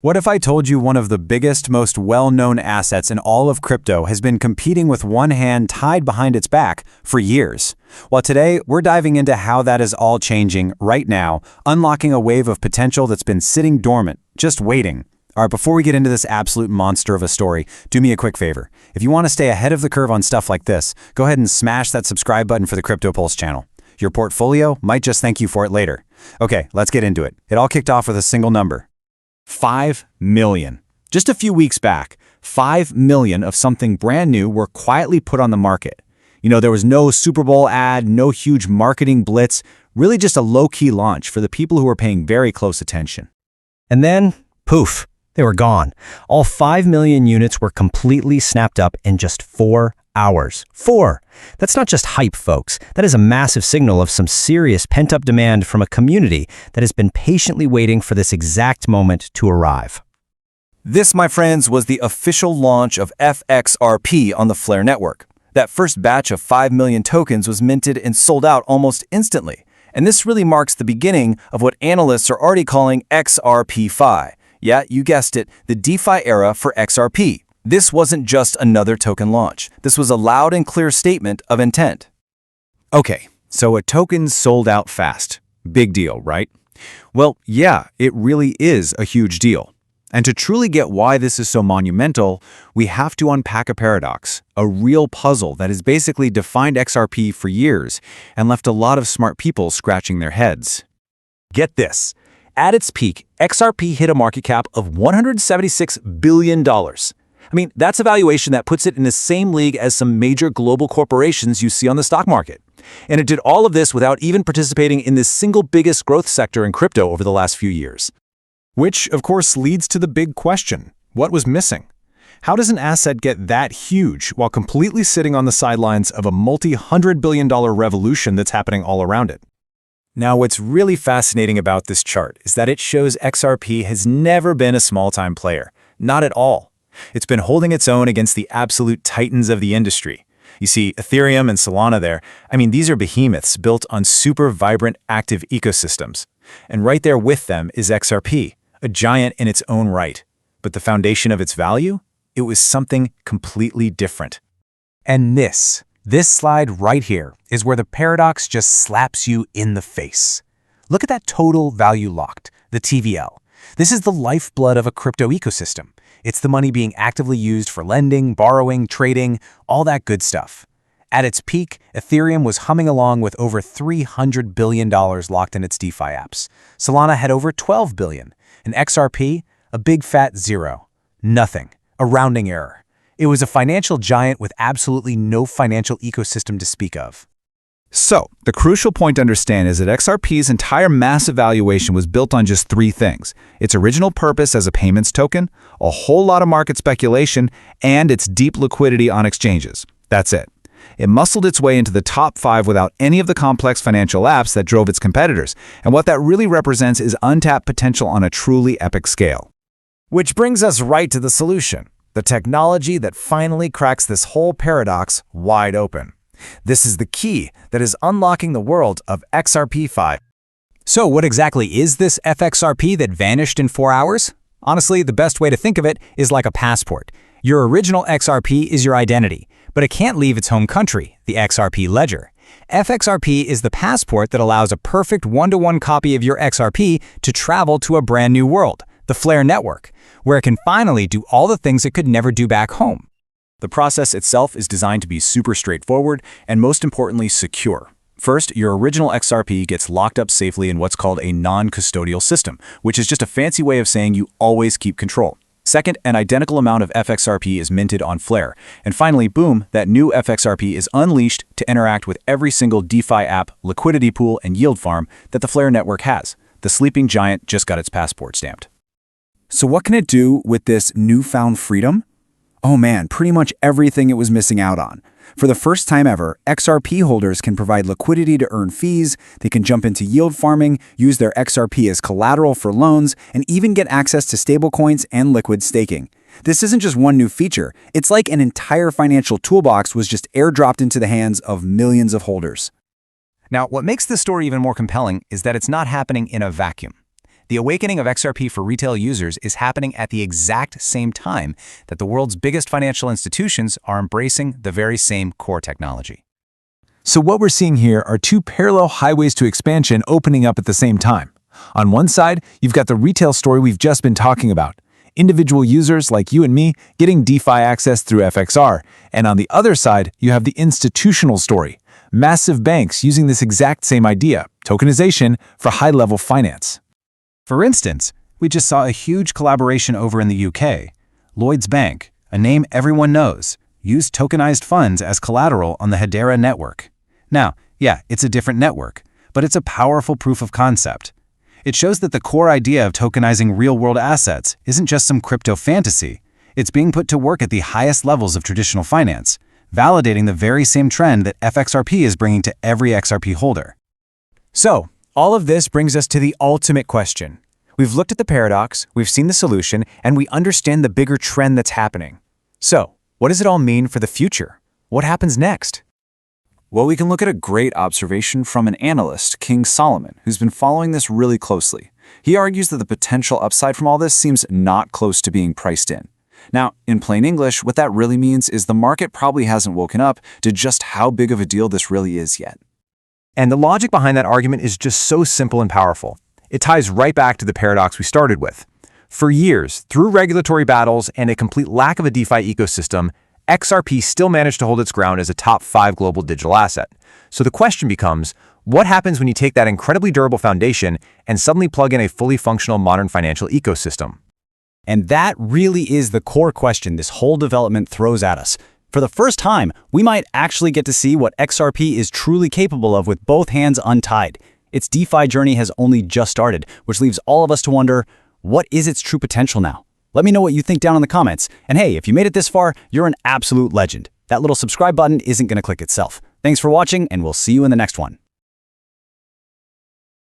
What if I told you one of the biggest, most well-known assets in all of crypto has been competing with one hand tied behind its back for years? Well, today, we're diving into how that is all changing right now, unlocking a wave of potential that's been sitting dormant, just waiting. All right, before we get into this absolute monster of a story, do me a quick favor. If you want to stay ahead of the curve on stuff like this, go ahead and smash that subscribe button for the Crypto Pulse channel. Your portfolio might just thank you for it later. Okay, let's get into it. It all kicked off with a single number. 5 million. Just a few weeks back, 5 million of something brand new were quietly put on the market. There was no Super Bowl ad, no huge marketing blitz, really just a low-key launch for the people who were paying very close attention. And then, poof, they were gone. All 5 million units were completely snapped up in just 4 hours. 4! That's not just hype, folks. That is a massive signal of some serious pent-up demand from a community that has been patiently waiting for this exact moment to arrive. This, my friends, was the official launch of FXRP on the Flare network. That first batch of 5 million tokens was minted and sold out almost instantly. And this really marks the beginning of what analysts are already calling XRP. Yeah, you guessed it, the DeFi era for XRP. This wasn't just another token launch. This was a loud and clear statement of intent. Okay, so a token sold out fast. Big deal, right? Well, yeah, it really is a huge deal. And to truly get why this is so monumental, we have to unpack a paradox, a real puzzle that has basically defined XRP for years and left a lot of smart people scratching their heads. Get this. At its peak, XRP hit a market cap of $176 billion. That's a valuation that puts it in the same league as some major global corporations you see on the stock market. And it did all of this without even participating in the single biggest growth sector in crypto over the last few years. Which, of course, leads to the big question. What was missing? How does an asset get that huge while completely sitting on the sidelines of a multi-hundred-billion-dollar revolution that's happening all around it? Now, what's really fascinating about this chart is that it shows XRP has never been a small-time player. Not at all. It's been holding its own against the absolute titans of the industry. You see Ethereum and Solana there. These are behemoths built on super vibrant, active ecosystems. And right there with them is XRP, a giant in its own right. But the foundation of its value? It was something completely different. And this slide right here is where the paradox just slaps you in the face. Look at that total value locked, the TVL. This is the lifeblood of a crypto ecosystem. It's the money being actively used for lending, borrowing, trading, all that good stuff. At its peak, Ethereum was humming along with over $300 billion locked in its DeFi apps. Solana had over $12 billion. And XRP, a big fat zero. Nothing. A rounding error. It was a financial giant with absolutely no financial ecosystem to speak of. So, the crucial point to understand is that XRP's entire massive valuation was built on just 3 things: its original purpose as a payments token, a whole lot of market speculation, and its deep liquidity on exchanges. That's it. It muscled its way into the top 5 without any of the complex financial apps that drove its competitors, and what that really represents is untapped potential on a truly epic scale. Which brings us right to the solution, the technology that finally cracks this whole paradox wide open. This is the key that is unlocking the world of XRP. So what exactly is this FXRP that vanished in 4 hours? Honestly, the best way to think of it is like a passport. Your original XRP is your identity, but it can't leave its home country, the XRP ledger. FXRP is the passport that allows a perfect one-to-one copy of your XRP to travel to a brand new world, the Flare network, where it can finally do all the things it could never do back home. The process itself is designed to be super straightforward and, most importantly, secure. First, your original XRP gets locked up safely in what's called a non-custodial system, which is just a fancy way of saying you always keep control. Second, an identical amount of FXRP is minted on Flare. And finally, boom, that new FXRP is unleashed to interact with every single DeFi app, liquidity pool, and yield farm that the Flare network has. The sleeping giant just got its passport stamped. So what can it do with this newfound freedom? Oh man, pretty much everything it was missing out on. For the first time ever, XRP holders can provide liquidity to earn fees, they can jump into yield farming, use their XRP as collateral for loans, and even get access to stablecoins and liquid staking. This isn't just one new feature, it's like an entire financial toolbox was just airdropped into the hands of millions of holders. Now, what makes this story even more compelling is that it's not happening in a vacuum. The awakening of XRP for retail users is happening at the exact same time that the world's biggest financial institutions are embracing the very same core technology. So what we're seeing here are two parallel highways to expansion opening up at the same time. On one side, you've got the retail story we've just been talking about. Individual users like you and me getting DeFi access through FXR. And on the other side, you have the institutional story. Massive banks using this exact same idea, tokenization, for high-level finance. For instance, we just saw a huge collaboration over in the UK. Lloyds Bank, a name everyone knows, used tokenized funds as collateral on the Hedera network. Now, yeah, it's a different network, but it's a powerful proof of concept. It shows that the core idea of tokenizing real-world assets isn't just some crypto fantasy. It's being put to work at the highest levels of traditional finance, validating the very same trend that FXRP is bringing to every XRP holder. So, all of this brings us to the ultimate question. We've looked at the paradox, we've seen the solution, and we understand the bigger trend that's happening. So, what does it all mean for the future? What happens next? Well, we can look at a great observation from an analyst, King Solomon, who's been following this really closely. He argues that the potential upside from all this seems not close to being priced in. Now, in plain English, what that really means is the market probably hasn't woken up to just how big of a deal this really is yet. And the logic behind that argument is just so simple and powerful. It ties right back to the paradox we started with. For years, through regulatory battles and a complete lack of a DeFi ecosystem, XRP still managed to hold its ground as a top 5 global digital asset. So the question becomes, what happens when you take that incredibly durable foundation and suddenly plug in a fully functional modern financial ecosystem? And that really is the core question this whole development throws at us. For the first time, we might actually get to see what XRP is truly capable of with both hands untied. Its DeFi journey has only just started, which leaves all of us to wonder, what is its true potential now? Let me know what you think down in the comments. And hey, if you made it this far, you're an absolute legend. That little subscribe button isn't going to click itself. Thanks for watching, and we'll see you in the next one.